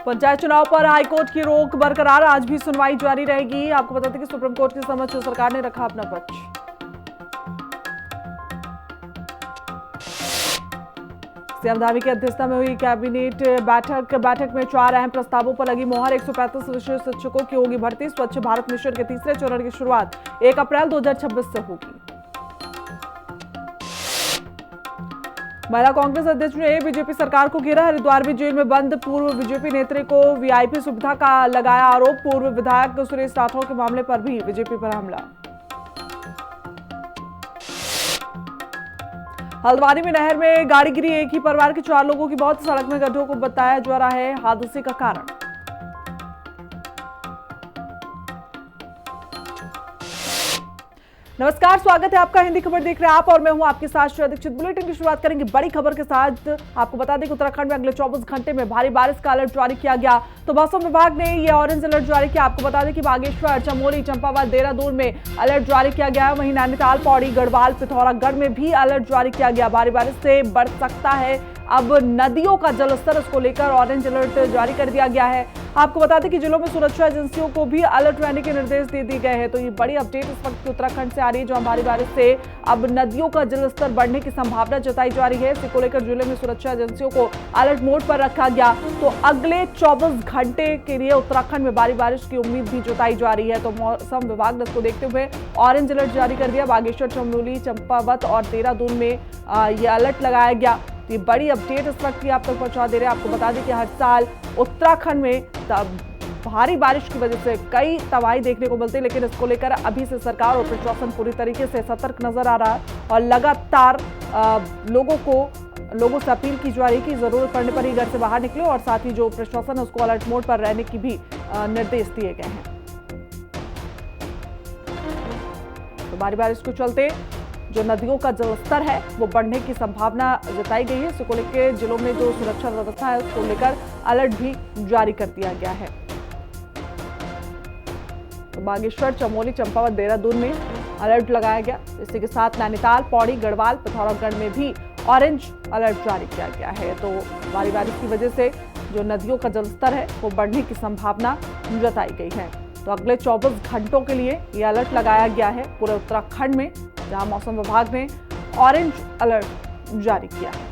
पंचायत चुनाव पर हाईकोर्ट की रोक बरकरार, आज भी सुनवाई जारी रहेगी। आपको बता दें कि सुप्रीम कोर्ट के समक्ष सरकार ने रखा अपना पक्ष। सीएम धामी की अध्यक्षता में हुई कैबिनेट बैठक में 4 अहम प्रस्तावों पर लगी मोहर। 135 विषय शिक्षकों की होगी भर्ती। स्वच्छ भारत मिशन के तीसरे चरण की शुरुआत 1 अप्रैल 2026 से होगी। महिला कांग्रेस अध्यक्ष ने बीजेपी सरकार को घेरा। हरिद्वार में जेल में बंद पूर्व बीजेपी नेत्री को वीआईपी सुविधा का लगाया आरोप। पूर्व विधायक सुरेश राठौर के मामले पर भी बीजेपी पर हमला। हल्द्वानी में नहर में गाड़ी गिरी, एक ही परिवार के 4 लोगों की मौत। सड़क में गड्ढों को बताया जा रहा है हादसे का कारण। नमस्कार, स्वागत है आपका। हिंदी खबर देख रहे हैं आप और मैं हूं आपके साथ श्रेया दीक्षित। बुलेटिन की शुरुआत करेंगे बड़ी खबर के साथ। आपको बता दें कि उत्तराखंड में अगले 24 घंटे में भारी बारिश का अलर्ट जारी किया गया। तो मौसम विभाग ने यह ऑरेंज अलर्ट जारी किया। आपको बता दें कि बागेश्वर, चमोली, चंपावत, देहरादून में अलर्ट जारी किया गया है। वहीं नैनीताल, पौड़ी, गढ़वाल, पिथौरागढ़ में भी अलर्ट जारी किया गया। भारी बारिश से बढ़ सकता है अब नदियों का जलस्तर, इसको लेकर ऑरेंज अलर्ट जारी कर दिया गया है। आपको बता दें कि जिलों में सुरक्षा एजेंसियों को भी अलर्ट रहने के निर्देश दे दिए गए हैं। तो ये बड़ी अपडेट इस वक्त उत्तराखंड से आ रही है, जहां भारी बारिश से अब नदियों का जलस्तर बढ़ने की संभावना जताई जा रही है। इसको लेकर जिले में सुरक्षा एजेंसियों को अलर्ट मोड पर रखा गया। तो अगले 24 घंटे के लिए उत्तराखंड में भारी बारिश की उम्मीद भी जताई जा रही है। तो मौसम विभाग ने इसको देखते हुए ऑरेंज अलर्ट जारी कर दिया। बागेश्वर, चमोली, चंपावत और देहरादून में ये अलर्ट लगाया गया। ये बड़ी अपडेट इस वक्त की आप तक पहुंचा दे रहे हैं। आपको बता दें कि हर साल उत्तराखंड में भारी बारिश की वजह से कई तबाही देखने को मिलती है, लेकिन इसको लेकर अभी से सरकार और प्रशासन पूरी तरीके से सतर्क नजर आ रहा है और लगातार लोगों से अपील की जा रही है कि जरूरत पड़ने पर ही घर से बाहर निकले और साथ ही जो प्रशासन है उसको अलर्ट मोड पर रहने की भी निर्देश दिए गए हैं। तो भारी बारिश को चलते जो नदियों का जलस्तर है वो बढ़ने की संभावना जताई गई है। इसको लेकर जिलों में जो सुरक्षा व्यवस्था है उसको लेकर अलर्ट भी जारी कर दिया गया है। तो बागेश्वर, चमोली, चंपावत, देहरादून में अलर्ट लगाया गया। इसी के साथ नैनीताल, पौड़ी, गढ़वाल, पिथौरागढ़ में भी ऑरेंज अलर्ट जारी किया गया है। तो भारी बारिश की वजह से जो नदियों का जलस्तर है वो बढ़ने की संभावना जताई गई है। तो अगले 24 घंटों के लिए ये अलर्ट लगाया गया है पूरे उत्तराखंड में, जहां मौसम विभाग ने ऑरेंज अलर्ट जारी किया है।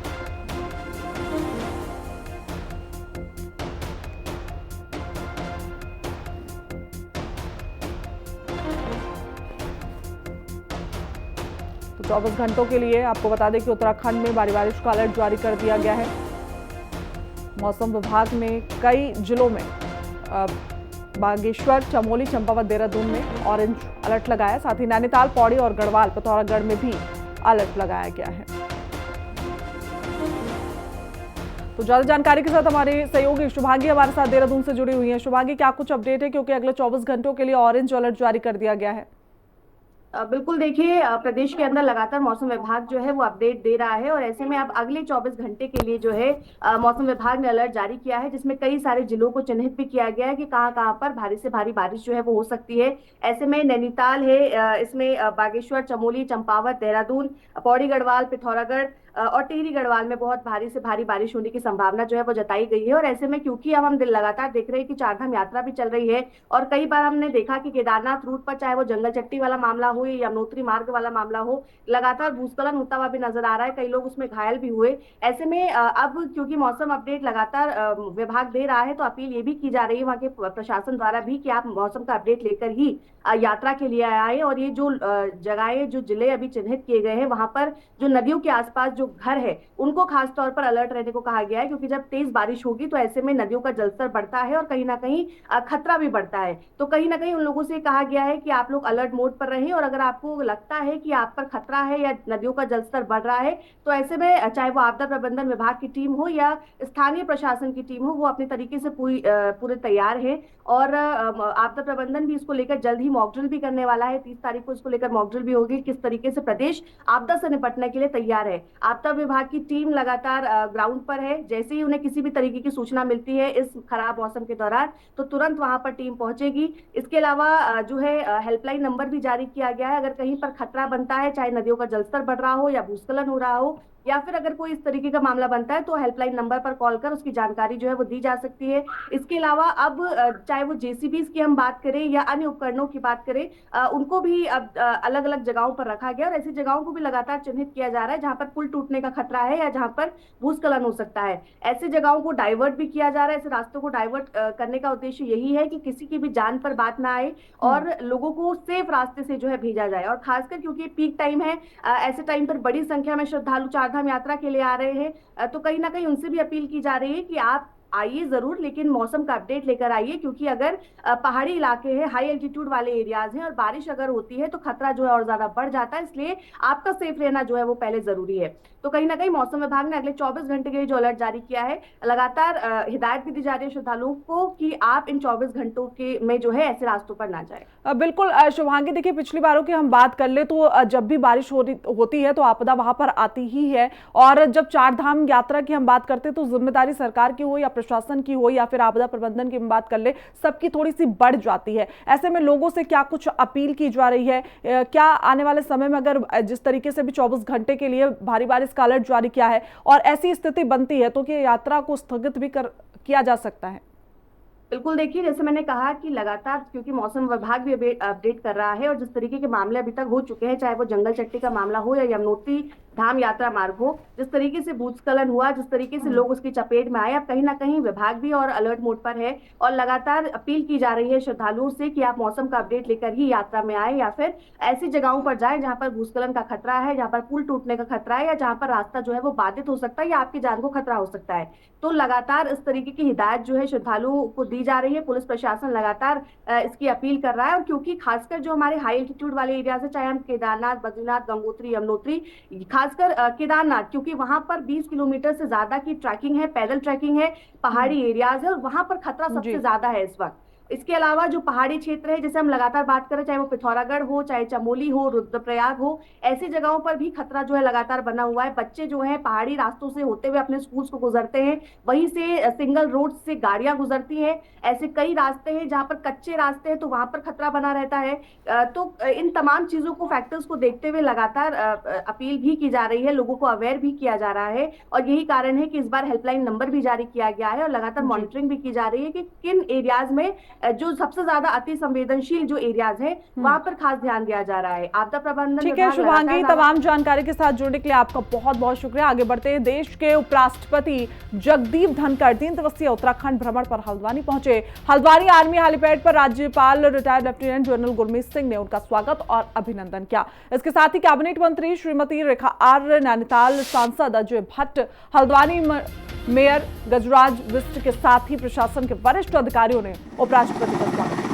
तो 24 घंटों के लिए आपको बता दें कि उत्तराखंड में भारी बारिश का अलर्ट जारी कर दिया गया है। मौसम विभाग ने कई जिलों में बागेश्वर, चमोली, चंपावत, देहरादून में ऑरेंज अलर्ट लगाया। साथ ही नैनीताल, पौड़ी और गढ़वाल, पिथौरागढ़ में भी अलर्ट लगाया गया है। तो ज्यादा जानकारी के साथ हमारे सहयोगी शुभांगी हमारे साथ देहरादून से जुड़ी हुई है। शुभांगी, क्या कुछ अपडेट है, क्योंकि अगले 24 घंटों के लिए ऑरेंज अलर्ट जारी कर दिया गया है? बिल्कुल, देखिए, प्रदेश के अंदर लगातार मौसम विभाग जो है वो अपडेट दे रहा है और ऐसे में अब अगले 24 घंटे के लिए जो है मौसम विभाग ने अलर्ट जारी किया है, जिसमें कई सारे जिलों को चिन्हित भी किया गया है कि कहां कहां पर भारी से भारी बारिश जो है वो हो सकती है। ऐसे में नैनीताल है, इसमें बागेश्वर, चमोली, चंपावत, देहरादून, पौड़ी, गढ़वाल, पिथौरागढ़ और टिहरी गढ़वाल में बहुत भारी से भारी बारिश होने की संभावना जो है वो जताई गई है। और ऐसे में क्योंकि अब हम लगातार देख रहे हैं कि चारधाम यात्रा भी चल रही है और कई बार हमने देखा कि केदारनाथ रूट पर, चाहे वो जंगल चट्टी वाला मामला हो या यमुनोत्री मार्ग वाला मामला हो, लगातार भूस्खलन होता हुआ भी नजर आ रहा है। कई लोग उसमें घायल भी हुए। ऐसे में अब क्योंकि मौसम अपडेट लगातार विभाग दे रहा है, तो अपील ये भी की जा रही है वहां के प्रशासन द्वारा भी कि आप मौसम का अपडेट लेकर ही यात्रा के लिए आए। और ये जो जगहें, जो जिले अभी चिन्हित किए गए हैं, वहां पर जो नदियों के आसपास जो घर है उनको खास तौर पर अलर्ट रहने को कहा गया है, क्योंकि जब तेज बारिश होगी तो ऐसे में नदियों का जलस्तर बढ़ता है और कहीं ना कहीं खतरा भी बढ़ता है। तो कहीं ना कहीं उन लोगों से कहा गया है कि आप लोग अलर्ट मोड पर रहें और अगर आपको लगता है कि आप पर खतरा है या नदियों का जलस्तर बढ़ रहा है, तो ऐसे में चाहे वो आपदा प्रबंधन विभाग की टीम हो या स्थानीय प्रशासन की टीम हो, वो अपने तरीके से पूरे तैयार है। और आपदा प्रबंधन भी इसको लेकर जल्द ही मॉक ड्रिल भी करने वाला है। 30 तारीख को इसको लेकर मॉक ड्रिल भी होगी, किस तरीके से प्रदेश आपदा से निपटने के लिए तैयार है। आपदा विभाग की टीम लगातार ग्राउंड पर है। जैसे ही उन्हें किसी भी तरीके की सूचना मिलती है इस खराब मौसम के दौरान, तो तुरंत वहां पर टीम पहुंचेगी। इसके अलावा जो है हेल्पलाइन नंबर भी जारी किया गया है। अगर कहीं पर खतरा बनता है, चाहे नदियों का जलस्तर बढ़ रहा हो या भूस्खलन हो रहा हो, या फिर अगर कोई इस तरीके का मामला बनता है तो हेल्पलाइन नंबर पर कॉल कर उसकी जानकारी जो है वो दी जा सकती है। इसके अलावा अब चाहे वो जेसीबीज की हम बात करें या अन्य उपकरणों की बात करें, उनको भी अब अलग अलग जगहों पर रखा गया और ऐसी जगहों को भी लगातार चिन्हित किया जा रहा है जहां पर पुल टूटने का खतरा है या जहां पर भूस्खलन हो सकता है। ऐसी जगहों को डाइवर्ट भी किया जा रहा है। ऐसे रास्तों को डाइवर्ट करने का उद्देश्य यही है कि किसी की भी जान पर बात ना आए और लोगों को सेफ रास्ते से जो है भेजा जाए। और खासकर क्योंकि पीक टाइम है, ऐसे टाइम पर बड़ी संख्या में श्रद्धालु चारधाम यात्रा के लिए आ रहे हैं, तो कहीं ना कहीं उनसे भी अपील की जा रही है कि आप आइए जरूर, लेकिन मौसम का अपडेट लेकर आइए, क्योंकि अगर पहाड़ी इलाके हैं, हाई एल्टीट्यूड वाले एरियाज हैं और बारिश अगर होती है तो खतरा जो है और ज्यादा बढ़ जाता है। इसलिए आपका सेफ रहना जो है वो पहले जरूरी है। तो कहीं ना कहीं मौसम विभाग ने अगले 24 घंटे के लिए जो अलर्ट जारी किया है, लगातार हिदायत भी दी जा रही है श्रद्धालुओं को कि आप इन 24 घंटों के में जो है ऐसे रास्तों पर ना जाए। बिल्कुल शुभांगी, देखिए पिछली बारों की हम बात कर ले तो जब भी बारिश होती है तो आपदा वहां पर आती ही है। और जब चारधाम यात्रा की हम बात करते हैं तो जिम्मेदारी सरकार की हो या प्रशासन की हो या फिर आपदा प्रबंधन की हम बात कर ले, सबकी थोड़ी सी बढ़ जाती है। ऐसे में लोगों से क्या कुछ अपील की जा रही है? क्या आने वाले समय में अगर जिस तरीके से भी 24 घंटे के लिए भारी बारिश का अलर्ट जारी किया है और ऐसी स्थिति बनती है तो क्या यात्रा को स्थगित भी किया जा सकता है? बिल्कुल, देखिए जैसे मैंने कहा कि लगातार क्योंकि मौसम विभाग भी अपडेट कर रहा है और जिस तरीके के मामले अभी तक हो चुके हैं, चाहे वो जंगल चट्टी का मामला हो या यमुनोत्री धाम यात्रा मार्ग हो, जिस तरीके से भूस्खलन हुआ, जिस तरीके से लोग उसकी चपेट में आए, अब कहीं ना कहीं विभाग भी और अलर्ट मोड पर है और लगातार अपील की जा रही है श्रद्धालुओं से कि आप मौसम का अपडेट लेकर ही यात्रा में आए या फिर ऐसी जगहों पर जाए जहां पर भूस्खलन का खतरा है, जहां पर पुल टूटने का खतरा है या जहां पर रास्ता जो है वो बाधित हो सकता है या आपकी जान को खतरा हो सकता है। तो लगातार इस तरीके की हिदायत जो है श्रद्धालुओं को दी जा रही है। पुलिस प्रशासन लगातार इसकी अपील कर रहा है और क्योंकि खासकर जो हमारे हाई एल्टीट्यूड वाले एरियाज है, चाहे हम केदारनाथ, बद्रीनाथ, गंगोत्री, यमुनोत्री, खासकर केदारनाथ, क्योंकि वहां पर 20 किलोमीटर से ज्यादा की ट्रैकिंग है, पैदल ट्रैकिंग है, पहाड़ी एरियाज है और वहां पर खतरा सबसे ज्यादा है इस वक्त। इसके अलावा जो पहाड़ी क्षेत्र है, जैसे हम लगातार बात करें, चाहे वो पिथौरागढ़ हो, चाहे चमोली हो, रुद्रप्रयाग हो, ऐसी जगहों पर भी खतरा जो है लगातार बना हुआ है। बच्चे जो हैं पहाड़ी रास्तों से होते हुए अपने स्कूल्स को गुजरते हैं, वहीं से सिंगल रोड से गाड़ियां गुजरती हैं। ऐसे कई रास्ते हैं जहां पर कच्चे रास्ते हैं तो वहां पर खतरा बना रहता है। तो इन तमाम चीजों को, फैक्टर्स को देखते हुए लगातार अपील भी की जा रही है, लोगों को अवेयर भी किया जा रहा है और यही कारण है कि इस बार हेल्पलाइन नंबर भी जारी किया गया है और लगातार मॉनिटरिंग भी की जा रही है कि किन एरियाज में, जो सबसे ज्यादा अति संवेदनशील जो एरियाज हैं, वहां पर खास ध्यान दिया जा रहा है। आपदा प्रबंधन ठीक है शुभांगी, तमाम जानकारी के साथ जुड़ने के लिए आपका बहुत बहुत शुक्रिया। आगे बढ़ते हैं, देश के उपराष्ट्रपति जगदीप धनखड़ 3 दिवसीय उत्तराखंड भ्रमण पर हल्द्वानी पहुंचे। हल्द्वानी आर्मी हेलीपैड पर राज्यपाल retired lieutenant general Gurmeet Singh ने उनका स्वागत और अभिनंदन किया। इसके साथ ही कैबिनेट मंत्री श्रीमती रेखा आर्य, नैनीताल सांसद अजय भट्ट, हल्द्वानी मेयर गजराज बिष्ट के साथ ही प्रशासन के वरिष्ठ अधिकारियों ने उपराष्ट्रपति का स्वागत किया।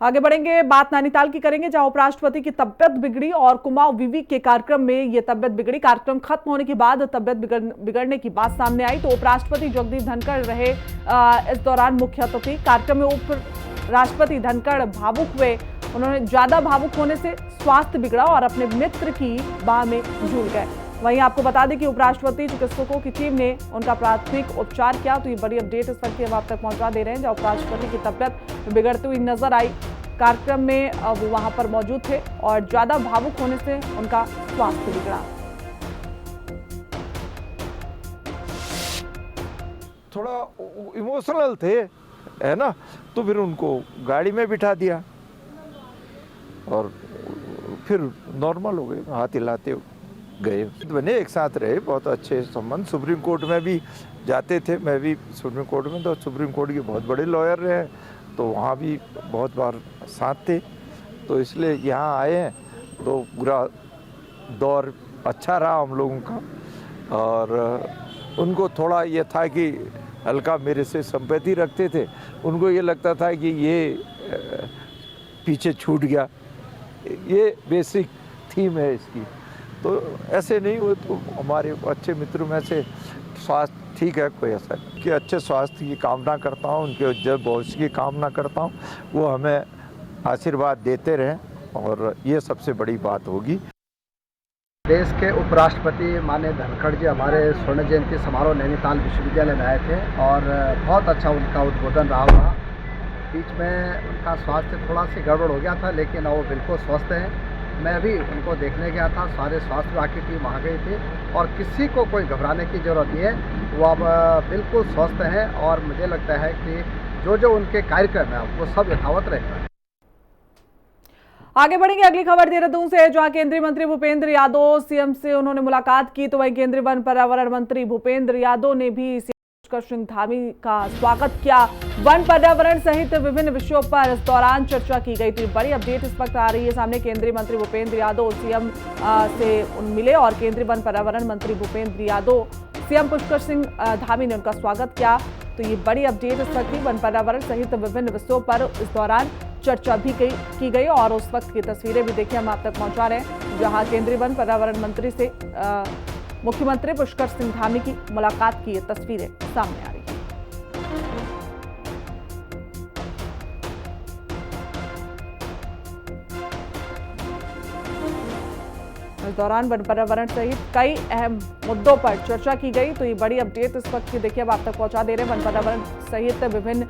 आगे बढ़ेंगे, बात नैनीताल की करेंगे जहां उपराष्ट्रपति की तबियत बिगड़ी और कुमाऊं विवि के कार्यक्रम में यह तबियत बिगड़ी। कार्यक्रम खत्म होने के बाद तबियत बिगड़ने की बात सामने आई तो उपराष्ट्रपति जगदीप धनखड़ रहे इस दौरान मुख्य अतिथि। कार्यक्रम में उपराष्ट्रपति धनखड़ भावुक हुए। उन्होंने ज्यादा भावुक होने से स्वास्थ्य बिगड़ा और अपने मित्र की बाह में झूल गए। वहीं आपको बता दें कि उपराष्ट्रपति चिकित्सकों की टीम ने उनका प्राथमिक उपचार किया। तो ये बड़ी अपडेट इस वक्त हम आप तक पहुंचा दे रहे हैं जहां उपराष्ट्रपति की तबियत बिगड़ती हुई नजर आई। कार्यक्रम में वो वहां पर मौजूद थे और ज्यादा भावुक होने से उनका स्वास्थ्य बिगड़ा। थोड़ा इमोशनल थे, है ना, तो फिर उनको गाड़ी में बिठा दिया और फिर नॉर्मल हो गए, हाथ हिलाते गए। बने एक साथ रहे, बहुत अच्छे संबंध। सुप्रीम कोर्ट में भी जाते थे, मैं भी सुप्रीम कोर्ट में, तो सुप्रीम कोर्ट के बहुत बड़े लॉयर रहे तो वहाँ भी बहुत बार साथ थे। तो इसलिए यहाँ आए हैं तो पूरा दौर अच्छा रहा हम लोगों का। और उनको थोड़ा ये था कि हल्का मेरे से सिंपैथी रखते थे, उनको ये लगता था कि ये पीछे छूट गया, ये बेसिक थीम है इसकी। तो ऐसे नहीं हुए, तो हमारे अच्छे मित्रों में से स्वास्थ्य ठीक है, कोई ऐसा नहीं कि अच्छे स्वास्थ्य की कामना करता हूँ, उनके उज्जवल भविष्य की कामना करता हूँ, वो हमें आशीर्वाद देते रहें और ये सबसे बड़ी बात होगी। देश के उपराष्ट्रपति माननीय धनखड़ जी हमारे स्वर्ण जयंती समारोह नैनीताल विश्वविद्यालय में आए थे और बहुत अच्छा उनका उद्बोधन रहा होगा। बीच में उनका स्वास्थ्य थोड़ा सी गड़बड़ हो गया था, लेकिन वो बिल्कुल स्वस्थ हैं। मैं अभी उनको देखने गया था, सारे स्वास्थ्य विभाग की टीम वहाँ गई थी और किसी को कोई घबराने की ज़रूरत नहीं है। वो अब बिल्कुल स्वस्थ हैं और मुझे लगता है कि जो उनके कार्यक्रम है वो सब यथावत रहेगा। आगे बढ़ेंगे, अगली खबर देहरादून से है, जहां केंद्रीय मंत्री भूपेंद्र यादव सीएम से उन्होंने मुलाकात की। तो वहीं केंद्रीय वन पर्यावरण मंत्री भूपेंद्र यादव ने भी पुष्कर सिंह धामी का स्वागत किया। वन पर्यावरण सहित विभिन्न विषयों पर इस दौरान चर्चा की गई। तो बड़ी अपडेट इस वक्त आ रही है सामने। केंद्रीय मंत्री भूपेंद्र यादव सीएम से मिले और केंद्रीय वन पर्यावरण मंत्री भूपेंद्र यादव सीएम पुष्कर सिंह धामी ने उनका स्वागत किया। तो ये बड़ी अपडेट इस वक्त वन पर्यावरण सहित विभिन्न विषयों पर इस दौरान चर्चा भी की गई और उस वक्त की तस्वीरें भी देखिए हम आप तक पहुंचा रहे हैं, जहां केंद्रीय वन पर्यावरण मंत्री से मुख्यमंत्री पुष्कर सिंह धामी की मुलाकात की ये तस्वीरें सामने आ रही हैं। इस दौरान वन पर्यावरण सहित कई अहम मुद्दों पर चर्चा की गई। तो ये बड़ी अपडेट इस वक्त की देखिए अब आप तक पहुंचा दे रहे हैं। वन पर्यावरण सहित विभिन्न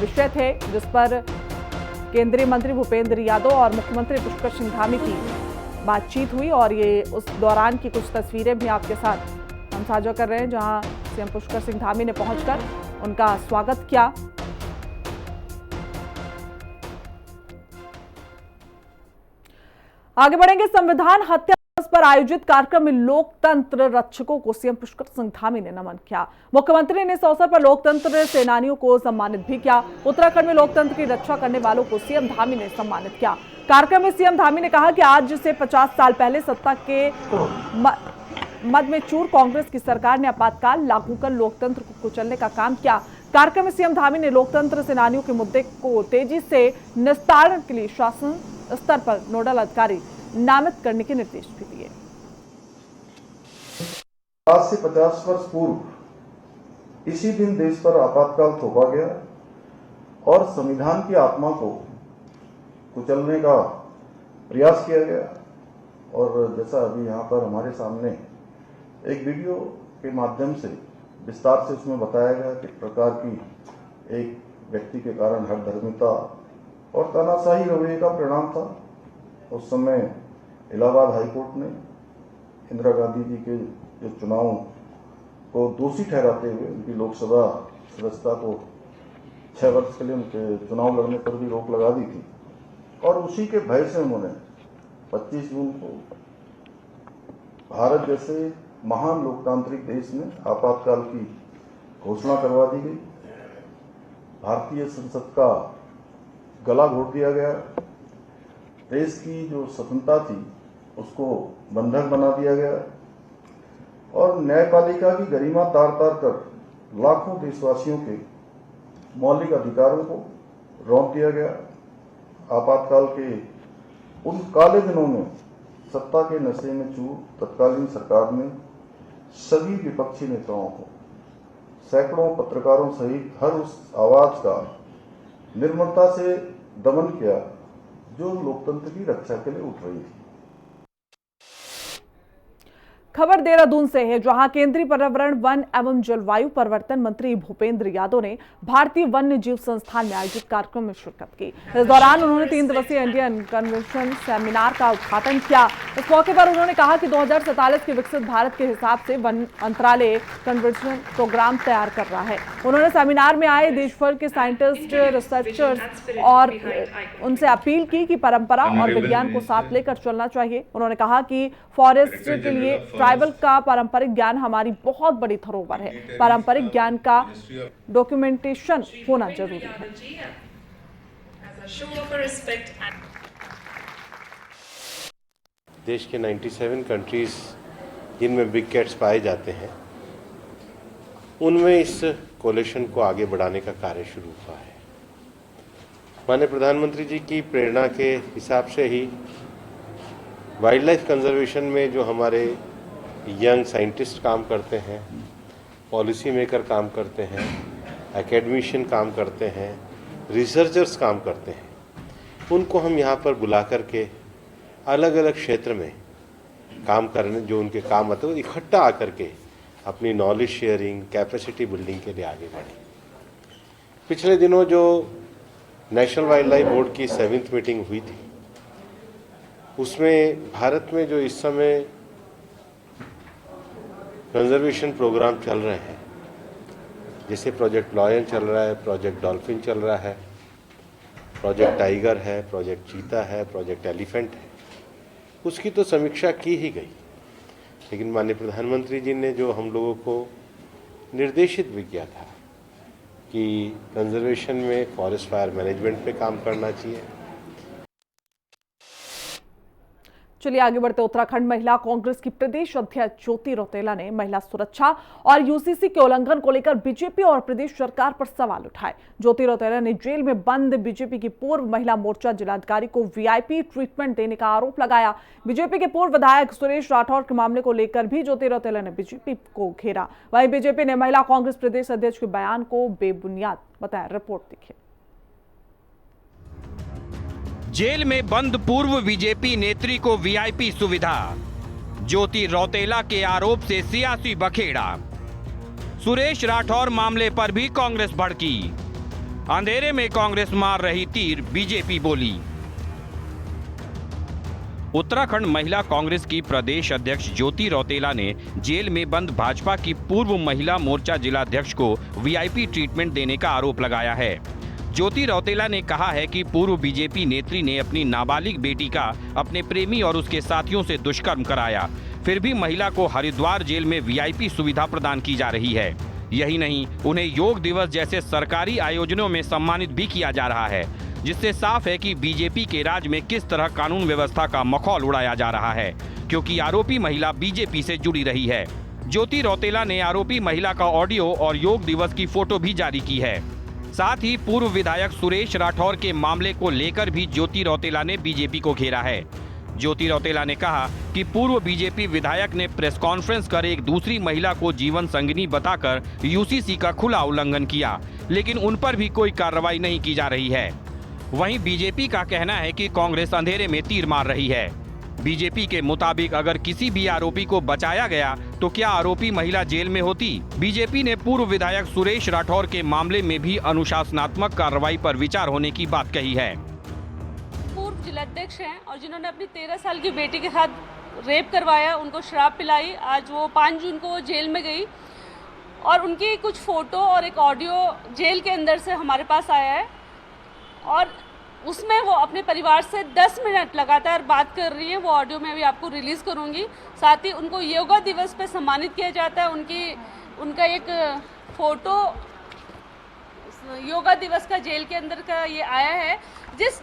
विषय थे जिस पर केंद्रीय मंत्री भूपेंद्र यादव और मुख्यमंत्री पुष्कर सिंह धामी की बातचीत हुई और ये उस दौरान की कुछ तस्वीरें भी आपके साथ हम साझा कर रहे हैं, जहां सीएम पुष्कर सिंह धामी ने पहुंचकर उनका स्वागत किया। आगे बढ़ेंगे, संविधान हत्या दिवस पर आयोजित कार्यक्रम में लोकतंत्र रक्षकों को सीएम पुष्कर सिंह धामी ने नमन किया। मुख्यमंत्री ने इस अवसर पर लोकतंत्र सेनानियों को सम्मानित भी किया। उत्तराखंड में लोकतंत्र की रक्षा करने वालों को सीएम धामी ने सम्मानित किया। कार्यक्रम में सीएम धामी ने कहा कि आज से 50 साल पहले सत्ता के मद में चूर कांग्रेस की सरकार ने आपातकाल लागू कर लोकतंत्र को कुचलने का काम किया। कार्यक्रम में सीएम धामी ने लोकतंत्र सेनानियों के मुद्दे को तेजी से निस्तारण के लिए शासन स्तर पर नोडल अधिकारी नामित करने के निर्देश भी दिए। आज से 50 वर्ष पूर्व इसी दिन देश पर आपातकाल थोपा गया और संविधान की आत्मा को कुचलने का प्रयास किया गया। और जैसा अभी यहाँ पर हमारे सामने एक वीडियो के माध्यम से विस्तार से उसमें बताया गया कि प्रकार की एक व्यक्ति के कारण हठधर्मिता और तानाशाही रवैये का परिणाम था। उस समय इलाहाबाद हाईकोर्ट ने इंदिरा गांधी जी के जो चुनाव को दोषी ठहराते हुए उनकी लोकसभा सदस्यता को 6 वर्ष के लिए उनके चुनाव लड़ने पर भी रोक लगा दी थी। और उसी के भय से उन्होंने 25 जून को भारत जैसे महान लोकतांत्रिक देश में आपातकाल की घोषणा करवा दी गई। भारतीय संसद का गला घोट दिया गया। देश की जो स्वतंत्रता थी उसको बंधक बना दिया गया और न्यायपालिका की गरिमा तार तार कर लाखों देशवासियों के मौलिक अधिकारों को रौंद दिया गया। आपातकाल के उन काले दिनों में सत्ता के नशे में चूर तत्कालीन सरकार ने सभी विपक्षी नेताओं को, सैकड़ों पत्रकारों सहित हर उस आवाज का निर्ममता से दमन किया जो लोकतंत्र की रक्षा के लिए उठ रही थी। खबर देहरादून से है, जहां केंद्रीय पर्यावरण वन एवं जलवायु परिवर्तन मंत्री भूपेंद्र यादव ने भारतीय वन्य जीव संस्थान में आयोजित कार्यक्रम में शिरकत की। इस दौरान उन्होंने 3 दिवसीय इंडियन कन्वेंशन सेमिनार का उद्घाटन किया। इस मौके पर उन्होंने कहा कि 2047 के विकसित भारत के हिसाब से वन मंत्रालय कन्वेंशन प्रोग्राम तैयार कर रहा है। उन्होंने सेमिनार में आए देश भर के साइंटिस्ट, रिसर्चर्स और उनसे अपील की कि परंपरा और विज्ञान को साथ लेकर चलना चाहिए। उन्होंने कहा कि फॉरेस्ट के लिए ट्राइबल का पारंपरिक ज्ञान हमारी बहुत बड़ी धरोहर है। पारंपरिक ज्ञान का डॉक्यूमेंटेशन होना जरूरी है। देश के 97 कंट्रीज जिनमें बिग कैट्स पाए जाते हैं उनमें इस कोलेशन को आगे बढ़ाने का कार्य शुरू हुआ है। माननीय प्रधानमंत्री जी की प्रेरणा के हिसाब से ही वाइल्ड लाइफ कंजर्वेशन में जो हमारे यंग साइंटिस्ट काम करते हैं, पॉलिसी मेकर काम करते हैं, एकेडमिशियन काम करते हैं, रिसर्चर्स काम करते हैं, उनको हम यहाँ पर बुला करके अलग अलग क्षेत्र में काम करने जो उनके काम आते हैं वो इकट्ठा आकर के अपनी नॉलेज शेयरिंग कैपेसिटी बिल्डिंग के लिए आगे बढ़े। पिछले दिनों जो नेशनल वाइल्ड लाइफ बोर्ड की 7th मीटिंग हुई थी उसमें भारत में जो इस समय कंजर्वेशन प्रोग्राम चल रहे हैं, जैसे प्रोजेक्ट लॉयन चल रहा है, प्रोजेक्ट डॉल्फिन चल रहा है, प्रोजेक्ट टाइगर है, प्रोजेक्ट चीता है, प्रोजेक्ट एलिफेंट है, उसकी तो समीक्षा की ही गई। लेकिन माननीय प्रधानमंत्री जी ने जो हम लोगों को निर्देशित भी किया था कि कंजर्वेशन में फॉरेस्ट फायर मैनेजमेंट पे काम करना चाहिए। चलिए आगे बढ़ते। उत्तराखंड महिला कांग्रेस की प्रदेश अध्यक्ष ज्योति रौतेला ने महिला सुरक्षा और यूसीसी के उल्लंघन को लेकर बीजेपी और प्रदेश सरकार पर सवाल उठाए। ज्योति रौतेला ने जेल में बंद बीजेपी की पूर्व महिला मोर्चा जिलाधिकारी को वीआईपी ट्रीटमेंट देने का आरोप लगाया। बीजेपी के पूर्व विधायक सुरेश राठौर के मामले को लेकर भी ज्योति रौतेला ने बीजेपी को घेरा। वहीं बीजेपी ने महिला कांग्रेस प्रदेश अध्यक्ष के बयान को बेबुनियाद बताया। रिपोर्ट देखिए। जेल में बंद पूर्व बीजेपी नेत्री को वीआईपी सुविधा, ज्योति रौतेला के आरोप से सियासी बखेड़ा। सुरेश राठौर मामले पर भी कांग्रेस भड़की, अंधेरे में कांग्रेस मार रही तीर, बीजेपी बोली। उत्तराखंड महिला कांग्रेस की प्रदेश अध्यक्ष ज्योति रौतेला ने जेल में बंद भाजपा की पूर्व महिला मोर्चा जिलाध्यक्ष को वीआईपी ट्रीटमेंट देने का आरोप लगाया है। ज्योति रौतेला ने कहा है कि पूर्व बीजेपी नेत्री ने अपनी नाबालिग बेटी का अपने प्रेमी और उसके साथियों से दुष्कर्म कराया, फिर भी महिला को हरिद्वार जेल में वीआईपी सुविधा प्रदान की जा रही है। यही नहीं, उन्हें योग दिवस जैसे सरकारी आयोजनों में सम्मानित भी किया जा रहा है, जिससे साफ है कि बीजेपी के राज में किस तरह कानून व्यवस्था का मखौल उड़ाया जा रहा है, क्योंकि आरोपी महिला बीजेपी से जुड़ी रही है। ज्योति रौतेला ने आरोपी महिला का ऑडियो और योग दिवस की फोटो भी जारी की है। साथ ही पूर्व विधायक सुरेश राठौर के मामले को लेकर भी ज्योति रौतेला ने बीजेपी को घेरा है। ज्योति रौतेला ने कहा कि पूर्व बीजेपी विधायक ने प्रेस कॉन्फ्रेंस कर एक दूसरी महिला को जीवन संगिनी बताकर यूसीसी का खुला उल्लंघन किया, लेकिन उन पर भी कोई कार्रवाई नहीं की जा रही है। वहीं बीजेपी का कहना है कि कांग्रेस अंधेरे में तीर मार रही है। बीजेपी के मुताबिक अगर किसी भी आरोपी को बचाया गया तो क्या आरोपी महिला जेल में होती? बीजेपी ने पूर्व विधायक सुरेश राठौर के मामले में भी अनुशासनात्मक कार्रवाई पर विचार होने की बात कही है। पूर्व जिलाध्यक्ष हैं और जिन्होंने अपनी 13 साल की बेटी के साथ रेप करवाया, उनको शराब पिलाई, आज वो 5 जून को जेल में गई और उनकी कुछ फोटो और एक ऑडियो जेल के अंदर से हमारे पास आया है और उसमें वो अपने परिवार से 10 मिनट लगातार बात कर रही है। वो ऑडियो मैं अभी आपको रिलीज करूंगी। साथ ही उनको योगा दिवस पे सम्मानित किया जाता है। उनका एक फोटो योगा दिवस का जेल के अंदर का ये आया है,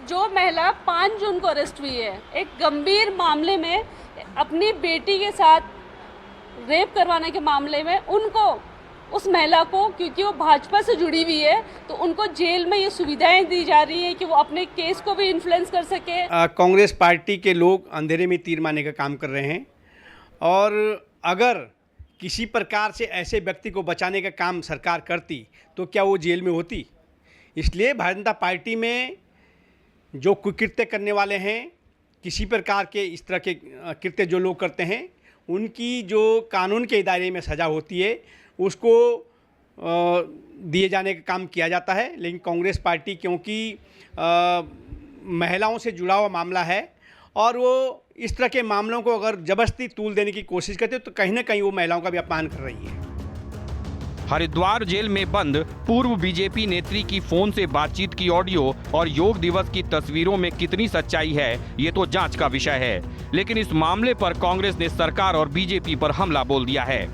जो महिला 5 जून को अरेस्ट हुई है एक गंभीर मामले में, अपनी बेटी के साथ रेप करवाने के मामले में। उनको, उस महिला को, क्योंकि वो भाजपा से जुड़ी हुई है, तो उनको जेल में ये सुविधाएं दी जा रही है कि वो अपने केस को भी इन्फ्लुएंस कर सके। कांग्रेस पार्टी के लोग अंधेरे में तीर मारने का काम कर रहे हैं और अगर किसी प्रकार से ऐसे व्यक्ति को बचाने का काम सरकार करती तो क्या वो जेल में होती? इसलिए भारतीय जनता पार्टी में जो कुकृत्य करने वाले हैं, किसी प्रकार के इस तरह के कृत्य जो लोग करते हैं, उनकी जो कानून के दायरे में सज़ा होती है उसको दिए जाने का काम किया जाता है। लेकिन कांग्रेस पार्टी, क्योंकि महिलाओं से जुड़ा हुआ मामला है और वो इस तरह के मामलों को अगर जबरदस्ती तूल देने की कोशिश करते तो कहीं ना कहीं वो महिलाओं का भी अपमान कर रही है। हरिद्वार जेल में बंद पूर्व बीजेपी नेत्री की फोन से बातचीत की ऑडियो और योग दिवस की तस्वीरों में कितनी सच्चाई है, ये तो जांच का विषय है। लेकिन इस मामले पर कांग्रेस ने सरकार और बीजेपी पर हमला बोल दिया है।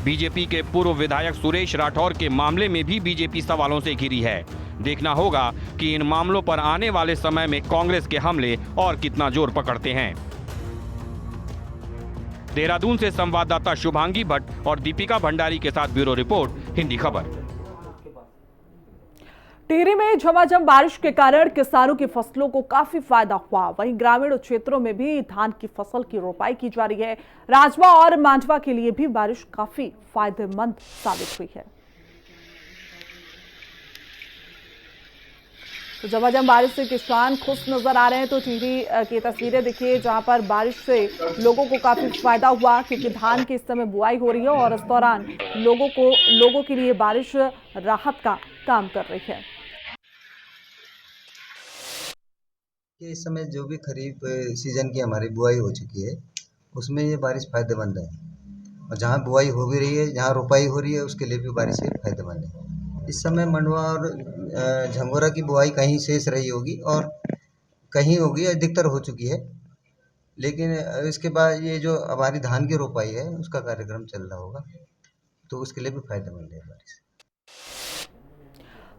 बीजेपी के पूर्व विधायक सुरेश राठौर के मामले में भी बीजेपी सवालों से घिरी है। देखना होगा कि इन मामलों पर आने वाले समय में कांग्रेस के हमले और कितना जोर पकड़ते हैं। देहरादून से संवाददाता शुभांगी भट्ट और दीपिका भंडारी के साथ ब्यूरो रिपोर्ट, हिंदी खबर। टिहरी में झमाझम बारिश के कारण किसानों की फसलों को काफी फायदा हुआ। वहीं ग्रामीण क्षेत्रों में भी धान की फसल की रोपाई की जा रही है। राजमा और मांडवा के लिए भी बारिश काफी फायदेमंद साबित हुई है। तो झमाझम बारिश से किसान खुश नजर आ रहे हैं। तो टिहरी की तस्वीरें देखिए जहां पर बारिश से लोगों को काफी फायदा हुआ, क्योंकि धान की इस समय बुआई हो रही है और इस दौरान लोगों के लिए बारिश राहत का काम कर रही है। इस समय जो भी खरीफ सीजन की हमारी बुआई हो चुकी है उसमें ये बारिश फायदेमंद है, और जहाँ बुआई हो भी रही है, जहाँ रोपाई हो रही है, उसके लिए भी बारिश फायदेमंद है। इस समय मंडुआ और झंगोरा की बुआई कहीं शेष रही होगी और कहीं होगी, अधिकतर हो चुकी है, लेकिन इसके बाद ये जो हमारी धान की रोपाई है उसका कार्यक्रम चल रहा होगा, तो उसके लिए भी फायदेमंद है बारिश।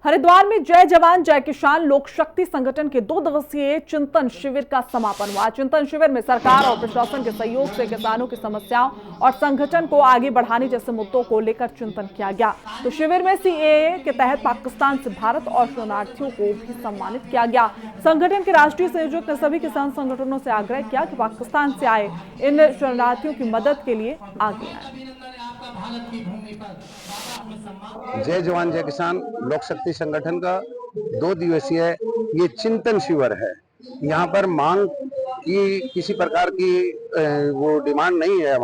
हरिद्वार में जय जवान जय किसान लोक शक्ति संगठन के 2 दिवसीय चिंतन शिविर का समापन हुआ। चिंतन शिविर में सरकार और प्रशासन के सहयोग से किसानों की समस्याओं और संगठन को आगे बढ़ाने जैसे मुद्दों को लेकर चिंतन किया गया। तो शिविर में सीएए के तहत पाकिस्तान से भारत और शरणार्थियों को भी सम्मानित किया गया। संगठन के राष्ट्रीय संयोजक ने सभी किसान संगठनों से आग्रह किया कि पाकिस्तान से आए इन शरणार्थियों की मदद के लिए आगे आए। जय जवान जय किसान लोक शक्ति संगठन का 2 दिवसीय ये चिंतन शिविर है। यहाँ पर मांग की किसी प्रकार की वो डिमांड नहीं है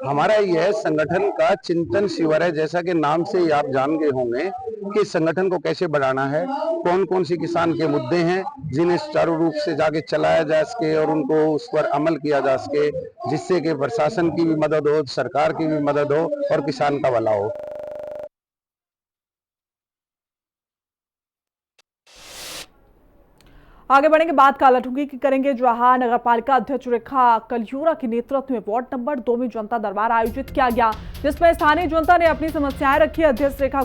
हमारा यह संगठन का चिंतन शिविर है। जैसा कि नाम से ही आप जान गए होंगे कि संगठन को कैसे बढ़ाना है, कौन कौन सी किसान के मुद्दे हैं जिन्हें सुचारू रूप से जाके चलाया जा सके और उनको उस पर अमल किया जा सके, जिससे कि प्रशासन की भी मदद हो, सरकार की भी मदद हो और किसान का भला हो। आगे बढ़ेंगे, बात काला ठुकी की करेंगे, जहां नगर पालिका अध्यक्ष रेखा कलियूरा के नेतृत्व में वार्ड नंबर 2 में जनता दरबार आयोजित किया गया, जिसमें स्थानीय जनता ने अपनी समस्याएं रखी। अध्यक्ष रेखा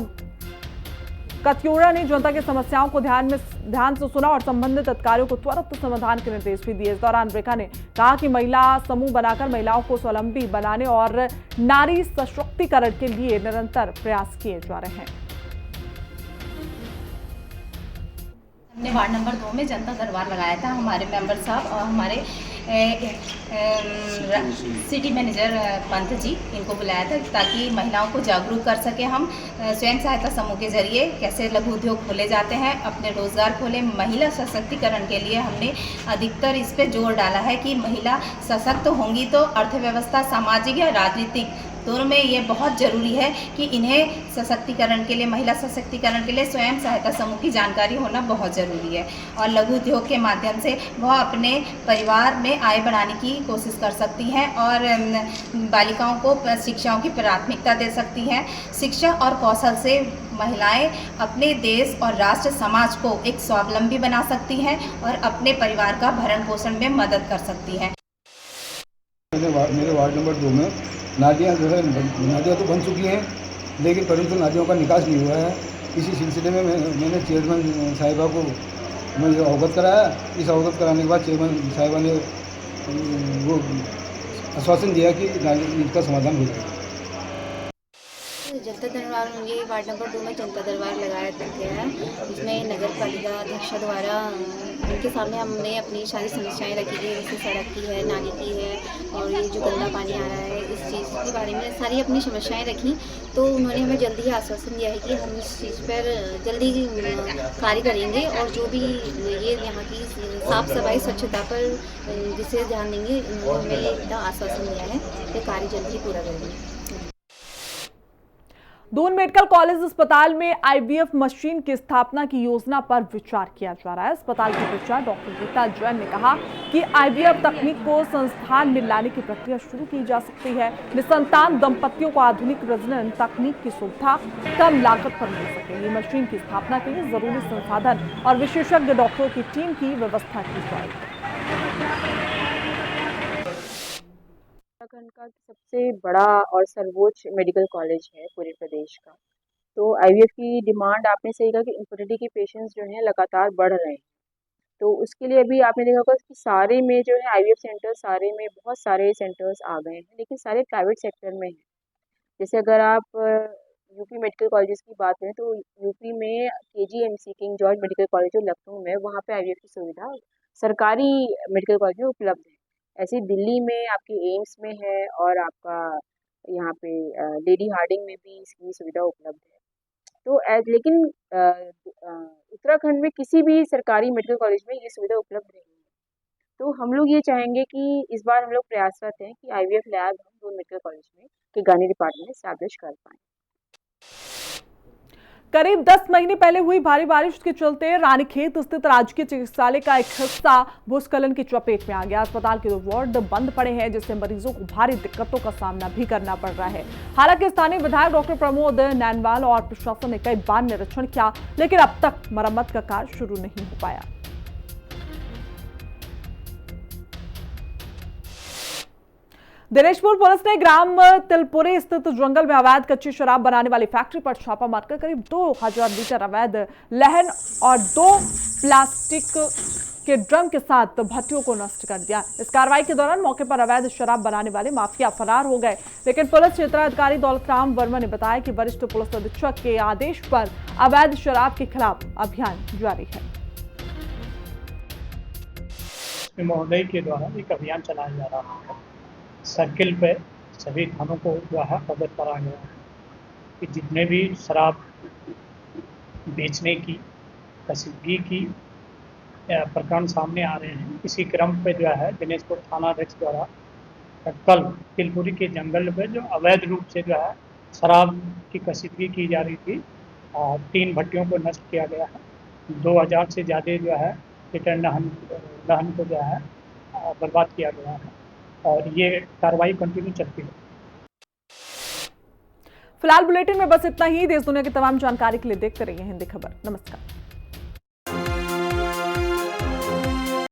कलियूरा ने जनता की समस्याओं को ध्यान से सुना और संबंधित अधिकारियों को त्वरित समाधान के निर्देश भी दिए। इस दौरान रेखा ने कहा कि महिला समूह बनाकर महिलाओं को स्वावलंबी बनाने और नारी सशक्तिकरण के लिए निरंतर प्रयास किए जा रहे हैं। हमने वार्ड नंबर 2 में जनता दरबार लगाया था। हमारे मेंबर साहब और हमारे सिटी मैनेजर पंत जी, इनको बुलाया था ताकि महिलाओं को जागरूक कर सके। हम स्वयं सहायता समूह के जरिए कैसे लघु उद्योग खोले जाते हैं, अपने रोजगार खोले। महिला सशक्तिकरण के लिए हमने अधिकतर इस पे जोर डाला है कि महिला सशक्त होंगी तो अर्थव्यवस्था, सामाजिक या राजनीतिक दोनों में ये बहुत ज़रूरी है कि इन्हें सशक्तिकरण के लिए, महिला सशक्तिकरण के लिए स्वयं सहायता समूह की जानकारी होना बहुत ज़रूरी है। और लघु उद्योग के माध्यम से वह अपने परिवार में आय बढ़ाने की कोशिश कर सकती हैं और बालिकाओं को शिक्षाओं की प्राथमिकता दे सकती हैं। शिक्षा और कौशल से महिलाएं अपने देश और राष्ट्र समाज को एक स्वावलंबी बना सकती हैं और अपने परिवार का भरण पोषण में मदद कर सकती हैं। मेरे वार्ड नंबर 2 में नालियाँ जो है, नालियाँ तो बन चुकी हैं, लेकिन परंतु नालियों का निकास नहीं हुआ है। इसी सिलसिले में मैंने चेयरमैन साहिबा को मैं अवगत कराया। इस अवगत कराने के बाद चेयरमैन साहिबा ने वो आश्वासन दिया कि नाली का समाधान हो जाएगा। जनता दरबार, ये वार्ड नंबर 2 में जनता दरबार लगाया गया है। इसमें नगर पालिका अध्यक्ष द्वारा उनके सामने हमने अपनी सारी समस्याएं रखी थी, जैसे सड़क की है, नाली की है और ये जो गंदा पानी आ रहा है, इस चीज़ के बारे में सारी अपनी समस्याएं रखी। तो उन्होंने हमें जल्दी ही आश्वासन दिया है कि हम इस चीज़ पर जल्दी कार्य करेंगे और जो भी ये यहाँ की साफ़ सफाई स्वच्छता पर विशेष ध्यान देंगे। उन्होंने हमें एकदम आश्वासन दिया है कि कार्य जल्दी ही पूरा करेंगे। दून मेडिकल कॉलेज अस्पताल में आईवीएफ मशीन की स्थापना की योजना पर विचार किया जा रहा है। अस्पताल के प्रचार डॉक्टर गीता जैन ने कहा कि आईवीएफ तकनीक को संस्थान में लाने की प्रक्रिया शुरू की जा सकती है। निसंतान दंपतियों को आधुनिक प्रजनन तकनीक की सुविधा कम लागत पर मिल सकेगी। मशीन की स्थापना के लिए जरूरी संसाधन और विशेषज्ञ डॉक्टरों की टीम की व्यवस्था की जाएगी। उत्तराखंड का सबसे बड़ा और सर्वोच्च मेडिकल कॉलेज है पूरे प्रदेश का। तो आईवीएफ की डिमांड, आपने सही कहा कि इनफर्टिलिटी के पेशेंट्स जो हैं लगातार बढ़ रहे हैं। तो उसके लिए अभी आपने देखा होगा कि सारे में जो है आईवीएफ सेंटर, सारे में बहुत सारे सेंटर्स आ गए हैं, लेकिन सारे प्राइवेट सेक्टर में हैं। जैसे अगर आप यूपी मेडिकल कॉलेजेस की बात करें तो यूपी में KGMC king George medical college जो लखनऊ में, वहाँ पे आईवीएफ की सुविधा सरकारी मेडिकल कॉलेज में उपलब्ध है। ऐसे दिल्ली में आपकी एम्स में है और आपका यहाँ पे लेडी हार्डिंग में भी इसकी सुविधा उपलब्ध है। तो लेकिन उत्तराखंड में किसी भी सरकारी मेडिकल कॉलेज में ये सुविधा उपलब्ध नहीं है। तो हम लोग ये चाहेंगे कि इस बार हम लोग प्रयासरत हैं कि IVF लैब हम दोनों मेडिकल कॉलेज में के गानी डिपार्टमेंट में एस्टैब्लिश कर पाएं। करीब 10 महीने पहले हुई भारी बारिश के चलते रानीखेत स्थित राजकीय चिकित्सालय का एक हिस्सा भूस्खलन की चपेट में आ गया। अस्पताल के 2 वार्ड बंद पड़े हैं, जिससे मरीजों को भारी दिक्कतों का सामना भी करना पड़ रहा है। हालांकि स्थानीय विधायक डॉक्टर प्रमोद नैनवाल और प्रशासन ने कई बार निरीक्षण किया, लेकिन अब तक मरम्मत का कार्य शुरू नहीं हो पाया। दिनेशपुर पुलिस ने ग्राम तिलपुरी स्थित जंगल में अवैध कच्ची शराब बनाने वाली फैक्ट्री पर छापा मारकर करीब 2000 लीटर अवैध लहन और 2 प्लास्टिक के ड्रम के साथ भट्टियों को नष्ट कर दिया। इस कार्रवाई के दौरान मौके पर अवैध शराब बनाने वाले माफिया फरार हो गए, लेकिन पुलिस क्षेत्राधिकारी दौलतराम वर्मा ने बताया कि वरिष्ठ पुलिस अधीक्षक के आदेश पर अवैध शराब के खिलाफ अभियान जारी है। महोदय के द्वारा एक अभियान चलाया जा रहा है। सर्किल पे सभी थानों को जो है अवगत कराया गया है कि जितने भी शराब बेचने की कसीदगी की प्रकरण सामने आ रहे हैं, इसी क्रम पे जो है दिनेशपुर थानाध्यक्ष द्वारा कल तिलपुरी के जंगल पे जो अवैध रूप से जो है शराब की कसीदगी की जा रही थी और 3 भट्टियों को नष्ट किया गया है। 2000 से ज़्यादा जो है लीटर दहन को जो है बर्बाद किया गया है और ये कार्रवाई कंटिन्यू चलती है। फिलहाल बुलेटिन में बस इतना ही। देश दुनिया की तमाम जानकारी के लिए देखते रहिए हिंदी खबर। नमस्कार।